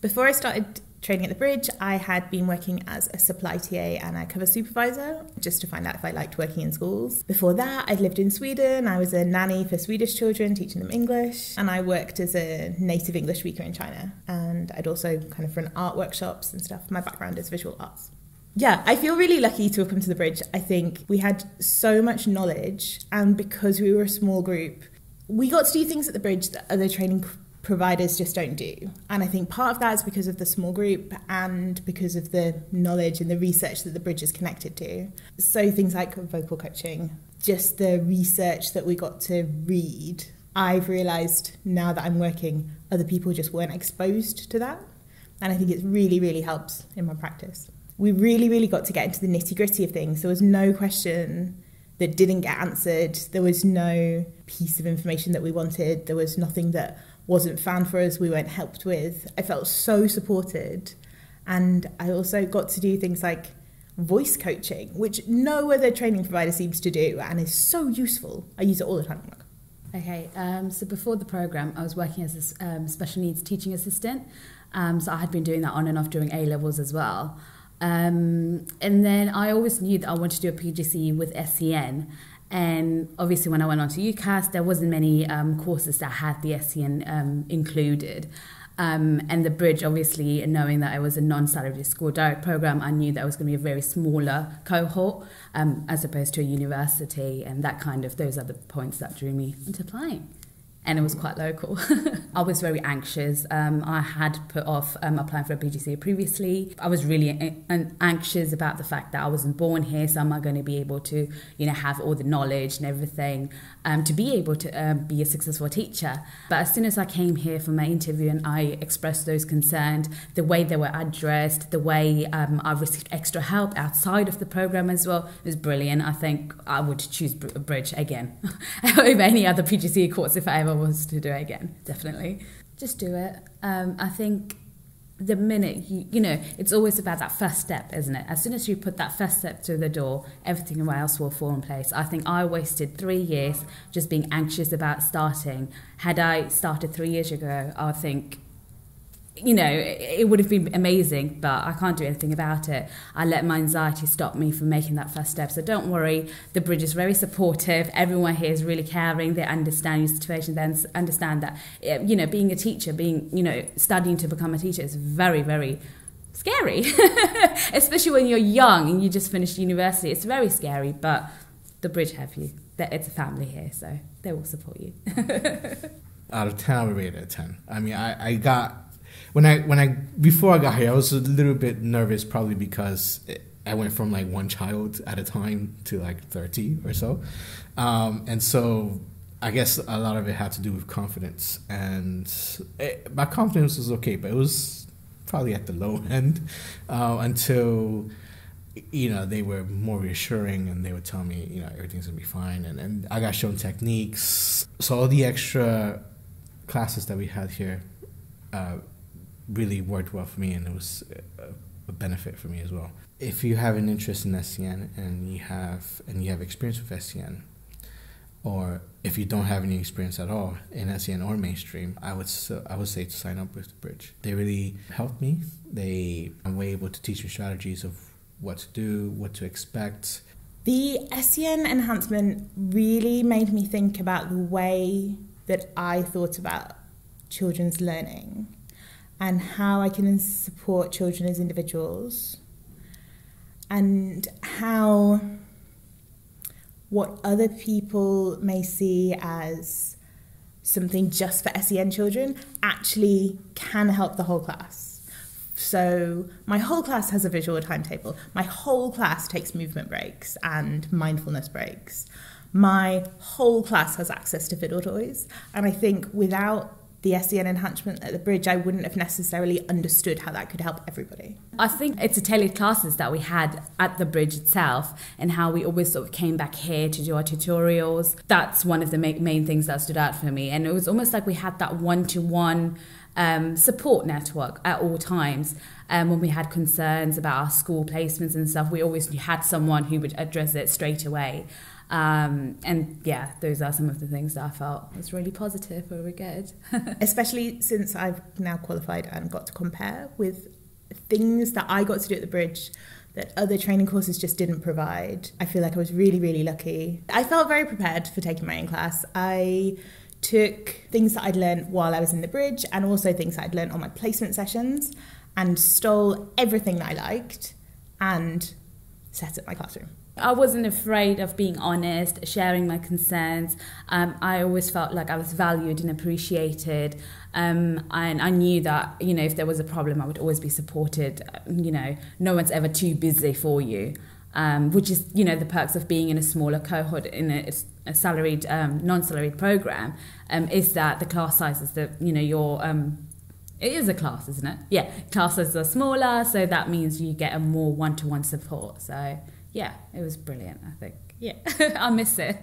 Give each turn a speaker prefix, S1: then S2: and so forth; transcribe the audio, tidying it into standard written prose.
S1: Before I started training at the Bridge, I had been working as a supply TA and a cover supervisor, just to find out if I liked working in schools. Before that, I'd lived in Sweden. I was a nanny for Swedish children, teaching them English, and I worked as a native English speaker in China. And I'd also kind of run art workshops and stuff. My background is visual arts. Yeah, I feel really lucky to have come to the Bridge. I think we had so much knowledge, and because we were a small group, we got to do things at the Bridge that other training providers just don't do. And I think part of that is because of the small group and because of the knowledge and the research that the Bridge is connected to. So things like vocal coaching, just the research that we got to read, I've realised now that I'm working, other people just weren't exposed to that. And I think it really, really helps in my practice. We really, really got to get into the nitty-gritty of things. There was no question that didn't get answered. There was no piece of information that we wanted. There was nothing that wasn't found for us, we weren't helped with. I felt so supported. And I also got to do things like voice coaching, which no other training provider seems to do and is so useful. I use it all the time.
S2: Okay, so before the programme, I was working as a special needs teaching assistant. So I had been doing that on and off during A-levels as well. And then I always knew that I wanted to do a PGCE with SEN. And obviously when I went on to UCAS, there wasn't many courses that had the SEN included. And the Bridge, obviously, knowing that it was a non-salary school direct program, I knew that it was going to be a very smaller cohort as opposed to a university, and those are the points that drew me into applying. And it was quite local. I was very anxious. I had put off applying for a PGCE previously. I was really anxious about the fact that I wasn't born here, so am I going to be able to, have all the knowledge and everything to be able to be a successful teacher. But as soon as I came here for my interview and I expressed those concerns, the way they were addressed, the way I received extra help outside of the program as well, it was brilliant. I think I would choose Bridge again over any other PGCE course if I ever was to do it again. Definitely just do it. I think the minute it's always about that first step, isn't it? As soon as you put that first step through the door, everything else will fall in place. I think I wasted 3 years just being anxious about starting. Had I started 3 years ago, I think it would have been amazing, but I can't do anything about it. I let my anxiety stop me from making that first step. So don't worry, the Bridge is very supportive. Everyone here is really caring. They understand your situation. They understand that, being a teacher, studying to become a teacher is very, very scary. Especially when you're young and you just finished university. It's very scary, but the Bridge have you. It's a family here, so they will support you.
S3: Out of 10, I would rate it a 10. I mean, before I got here, I was a little bit nervous, probably because I went from like one child at a time to like 30 or so. And so I guess a lot of it had to do with confidence. And my confidence was okay, but it was probably at the low end until, they were more reassuring and they would tell me, everything's going to be fine. And I got shown techniques. So all the extra classes that we had here really worked well for me, and it was a benefit for me as well. If you have an interest in SEN and you have experience with SEN, or if you don't have any experience at all in SEN or mainstream, I would say to sign up with the Bridge. They really helped me. They were able to teach me strategies of what to do, what to expect.
S1: The SEN enhancement really made me think about the way that I thought about children's learning and how I can support children as individuals, and how what other people may see as something just for SEN children actually can help the whole class. So my whole class has a visual timetable. My whole class takes movement breaks and mindfulness breaks. My whole class has access to fiddle toys. And I think without the SEN enhancement at the Bridge, I wouldn't have necessarily understood how that could help everybody.
S2: I think it's the tailored classes that we had at the Bridge itself, and how we always sort of came back here to do our tutorials. That's one of the main things that stood out for me. And it was almost like we had that one-to-one support network at all times. When we had concerns about our school placements and stuff, we always had someone who would address it straight away. And yeah, those are some of the things that I felt was really positive, really good.
S1: Especially since I've now qualified and got to compare with things that I got to do at the Bridge that other training courses just didn't provide. I feel like I was really, really lucky. I felt very prepared for taking my own class. I took things that I'd learned while I was in the Bridge and also things that I'd learned on my placement sessions and stole everything that I liked and set up my classroom.
S2: I wasn't afraid of being honest, sharing my concerns. I always felt like I was valued and appreciated. And I knew that, you know, if there was a problem, I would always be supported. You know, no one's ever too busy for you, which is, you know, the perks of being in a smaller cohort in a salaried, non-salaried program, is that the class sizes, it is a class, isn't it? Yeah, classes are smaller, so that means you get a more one-to-one support. So yeah, it was brilliant, I think. Yeah, I miss it.